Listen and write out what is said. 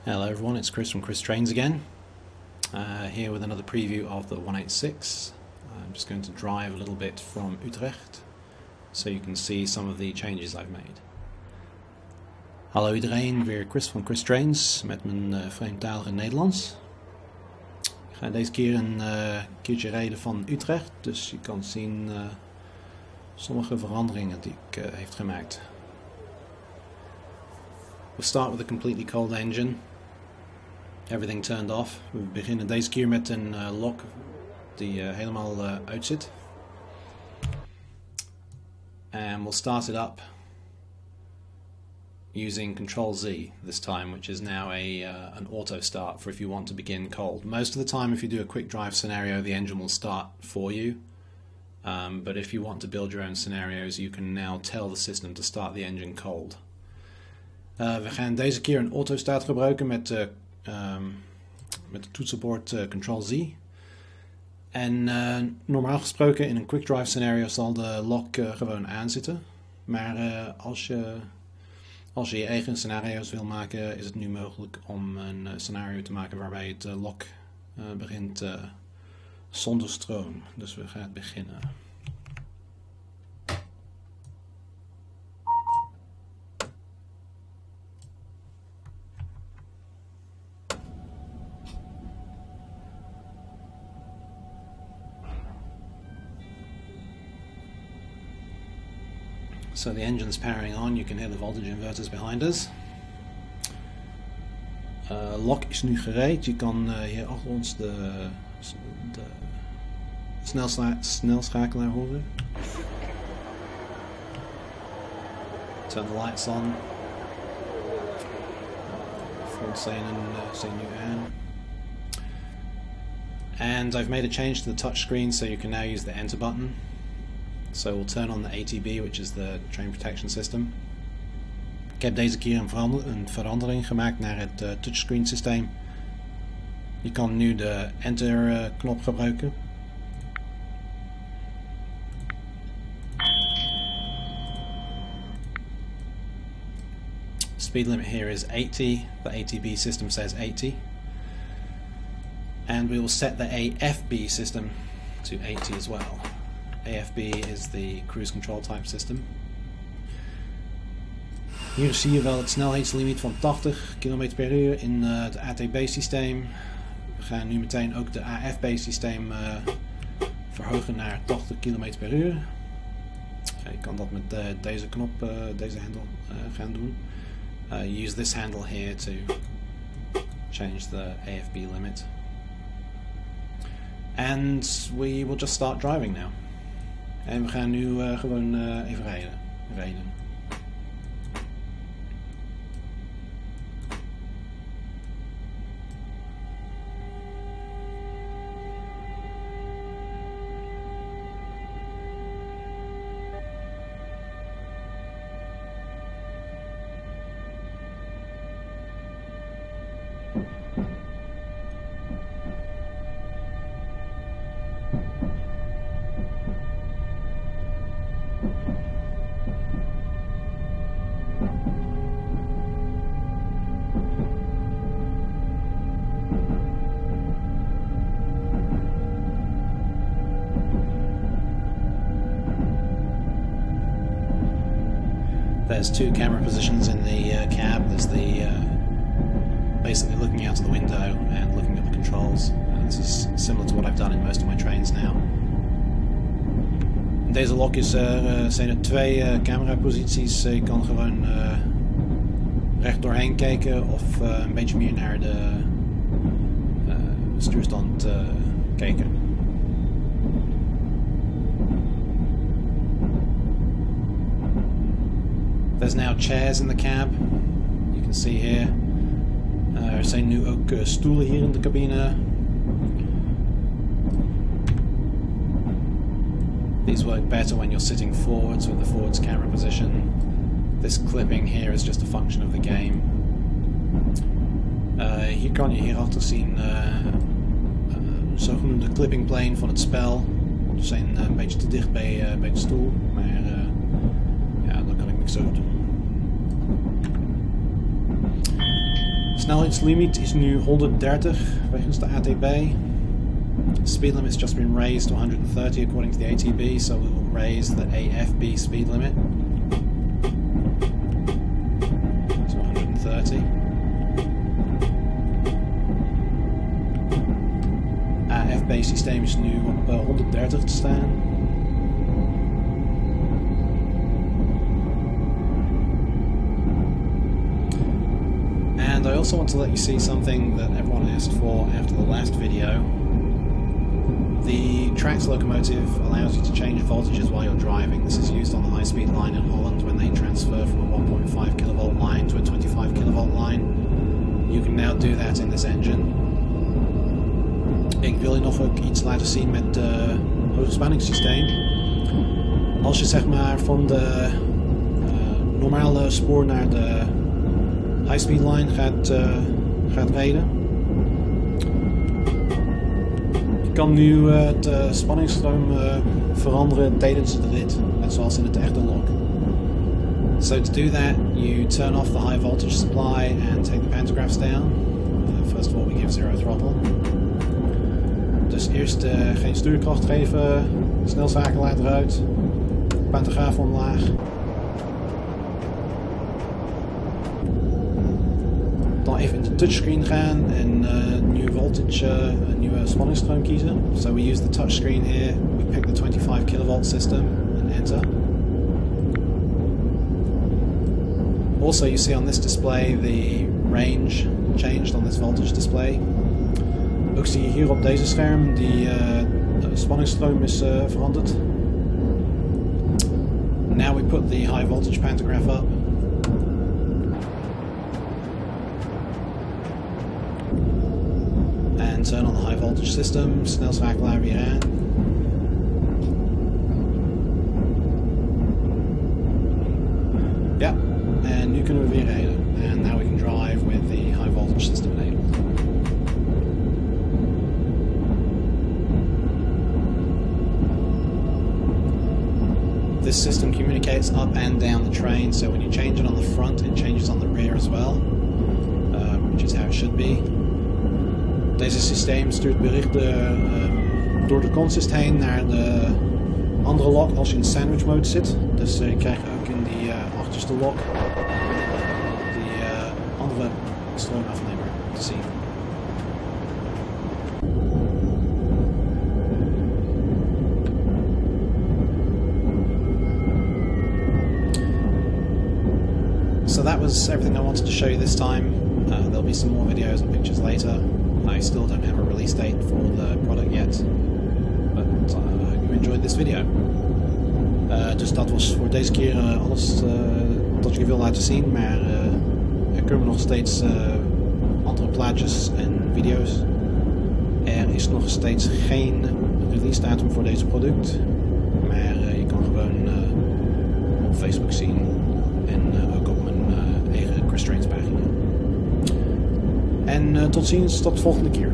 Hello everyone, it's Chris from ChrisTrains again, here with another preview of the 186. I'm just going to drive a little bit from Utrecht so you can see some of the changes I've made. Hallo iedereen, weer Chris van ChrisTrains met mijn vreemdtalige Nederlands. Ik ga deze keer een keertje rijden van Utrecht, dus je kan zien sommige veranderingen die ik heb gemaakt. We'll start with a completely cold engine. Everything turned off. We beginnen deze keer met een lock die helemaal uit zit. And we'll start it up using Control Z this time, which is now an auto start for if you want to begin cold. Most of the time if you do a quick drive scenario the engine will start for you. But if you want to build your own scenarios you can now tell the system to start the engine cold. We gaan deze keer een autostart gebruiken met het toetsenbord Ctrl Z. En normaal gesproken in een quick drive scenario zal de lock gewoon aanzitten. Maar als je eigen scenario's wil maken is het nu mogelijk om een scenario te maken waarbij het lock begint zonder stroom. Dus we gaan beginnen. So the engine's powering on, you can hear the voltage inverters behind us. Lock is nu gereed, je kan hier achter ons de snelschakelaar horen. Turn the lights on. Front zijn nu aan. And I've made a change to the touch screen so you can now use the enter button. So we'll turn on the ATB, which is the train protection system. Ik heb deze keer een verandering gemaakt naar het touchscreen systeem. Je kan nu de enter knop gebruiken. Speed limit here is 80. The ATB system says 80. And we will set the AFB system to 80 as well. AFB is the cruise control type system. Hier zie je wel het snelheidslimiet van 80 km per uur in het ATB systeem. We gaan nu meteen ook de AFB systeem verhogen naar 80 km per uur. Je kan dat met deze knop, deze handle gaan doen. Use this handle here to change the AFB limit. And we will just start driving now. En we gaan nu gewoon even rijden. There's two camera positions in the cab. There's the basically looking out of the window and looking at the controls. This is similar to what I've done in most of my trains now. In deze lock zijn er twee cameraposities. Je kan gewoon recht doorheen kijken of een beetje meer naar de stuurstand kijken. There's now chairs in the cab. You can see here. Er zijn nu ook stoelen hier in de cabine. These work better when you're sitting forwards with the forwards camera position. This clipping here is just a function of the game. Hier kan je hierachter zien een zogenoemde clipping plane van het spel. We zijn een beetje te dicht bij de stoel, maar ja, dat kan ik niks zo doen. snelheidslimiet is nu 130 wegens de ATB. Speed limit has just been raised to 130 according to the ATB, so we will raise the AFB speed limit to 130. AFB systeem is nu op 130 te staan. And I also want to let you see something that everyone asked for after the last video. The Traxx locomotive allows you to change voltages while you're driving. This is used on the high-speed line in Holland when they transfer from a 1.5 kilovolt line to a 25 kilovolt line. You can now do that in this engine. Ik wil je nog ook iets laten zien met het hoogspanningssysteem. Als je zeg maar van de normale spoor naar de high-speed line gaat rijden. Je kan nu het spanningsstroom veranderen tijdens de rit, net zoals in het echte lok. So to do that, you turn off the high voltage supply and take the pantographs down. First of all, we give zero throttle. Dus eerst geen stuurkracht geven, snelschakelaar eruit, pantograaf omlaag. Dan even in de touchscreen gaan en nieuwe voltage, nieuwe spanningsstroom kiezen. So we use the touchscreen here, we pick the 25 kilovolt system and enter. Also you see on this display the range changed on this voltage display. Ook zie je hier op deze scherm die spanningsstroom is veranderd. Now we put the high voltage pantograph up. And turn on the high voltage system, snelschakelaar weer aan. Ja, en nu kunnen we weer rijden. And now we can drive with the high voltage system enabled. This system communicates up and down the train, so when you change it on the front, it changes on the rear as well, which is how it should be. Deze systeem stuurt berichten door de consist heen naar de andere lok als je in sandwich mode zit. Dus je krijgt ook in die achterste lok die andere stroomafnemer te zien. So that was everything I wanted to show you this time. There'll be some more videos and pictures later. I still don't have a release date for the product yet, but I hope you enjoyed this video. Dus dat was voor deze keer alles dat ik je wil laten zien, maar er komen nog steeds andere plaatjes en video's. Er is nog steeds geen release datum voor deze product, maar je kan gewoon op Facebook zien en ook op mijn eigen ChrisTrains pagina. En tot ziens, tot de volgende keer.